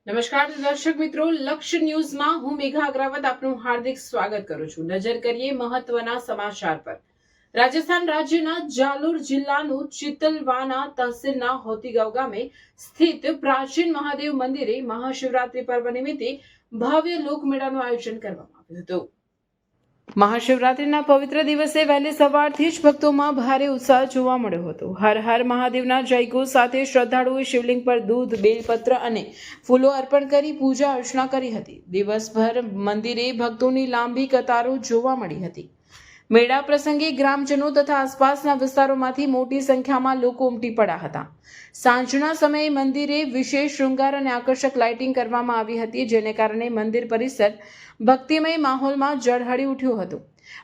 નમસ્કાર દર્શક મિત્રો, લક્ષ્ય ન્યૂઝમાં હું મેઘા અગ્રવાલ આપનું હાર્દિક સ્વાગત કરું છું। નજર કરીએ મહત્વના સમાચાર પર। રાજસ્થાન રાજ્યના જાલોર જિલ્લાનું ચિતલવાના તહસીલના હોતીગાંવ ગામે સ્થિત પ્રાચીન મહાદેવ મંદિરે મહાશિવરાત્રી પર્વ નિમિત્તે ભવ્ય લોકમેળાનું આયોજન કરવામાં આવ્યું હતું। મહાશિવરાત્રીના પવિત્ર દિવસે વહેલી સવારથી જ ભક્તોમાં ભારે ઉત્સાહ જોવા મળ્યો હતો। હર હર મહાદેવના જયઘોષ સાથે શ્રદ્ધાળુઓએ શિવલિંગ પર દૂધ, બેલપત્ર અને ફૂલો અર્પણ કરી પૂજા અર્ચના કરી હતી। દિવસભર મંદિરે ભક્તોની લાંબી કતારો જોવા મળી હતી। મેળા પ્રસંગે ગ્રામજનો તથા આસપાસના વિસ્તારોમાંથી મોટી સંખ્યામાં લોકો ઉમટી પડ્યા હતા। સાંજના સમયે મંદિરે વિશેષ શૃંગાર અને આકર્ષક લાઇટિંગ કરવામાં આવી હતી, જેને કારણે મંદિર પરિસર ભક્તિમય માહોલમાં ઝળહળી ઉઠ્યું હતું।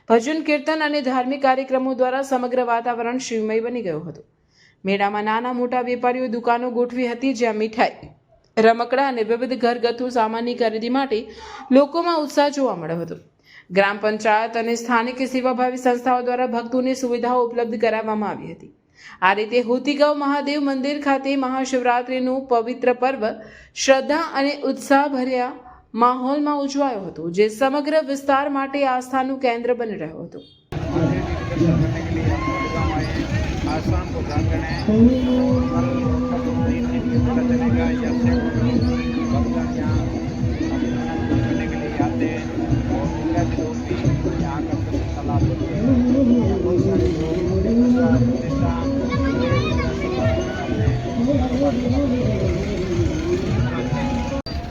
ભજન, કીર્તન અને ધાર્મિક કાર્યક્રમો દ્વારા સમગ્ર વાતાવરણ શિવમય બની ગયું હતું। મેળામાં નાના મોટા વેપારીઓ દુકાનો ગોઠવી હતી, જ્યાં મીઠાઈ, રમકડા અને વિવિધ ઘરગથ્થુ સામાનની ખરીદી માટે લોકોમાં ઉત્સાહ જોવા મળ્યો હતો। ગ્રામ પંચાયત અને સ્થાનિક સેવાભાવી સંસ્થાઓ દ્વારા ભક્તોને સુવિધાઓ ઉપલબ્ધ કરાવવામાં આવી હતી। આ રીતે હોતીગાંવ મહાદેવ મંદિર ખાતે મહાશિવરાત્રીનું પવિત્ર પર્વ શ્રદ્ધા અને ઉત્સાહભર્યા માહોલમાં ઉજવાયો હતો, જે સમગ્ર વિસ્તાર માટે આસ્થાનું કેન્દ્ર બની રહ્યો હતો।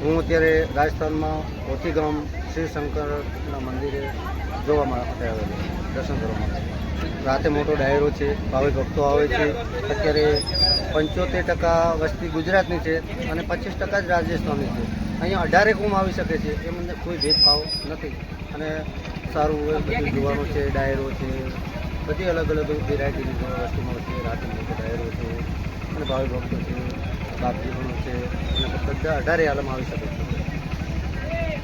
હું અત્યારે રાજસ્થાનમાં હોતીગામ શ્રી શંકરના મંદિરે જોવા માટે આવેલો, દર્શન કરવા માટે। રાતે મોટો ડાયરો છે, ભાવિ ભક્તો આવે છે। અત્યારે 75% વસ્તી ગુજરાતની છે અને 25% જ રાજસ્થાનની છે। અહીંયા 18 કુમ આવી શકે છે, એમ કોઈ ભેદભાવ નથી અને સારું બધું જોવાનું છે। ડાયરો છે, બધી અલગ અલગ વેરાયટીની વસ્તુ મળશે। રાતે મોટો ડાયરો છે અને ભાવિ ભક્તો છે, બાપજીનો છે અને બધા 18 આલમ આવી શકે છે।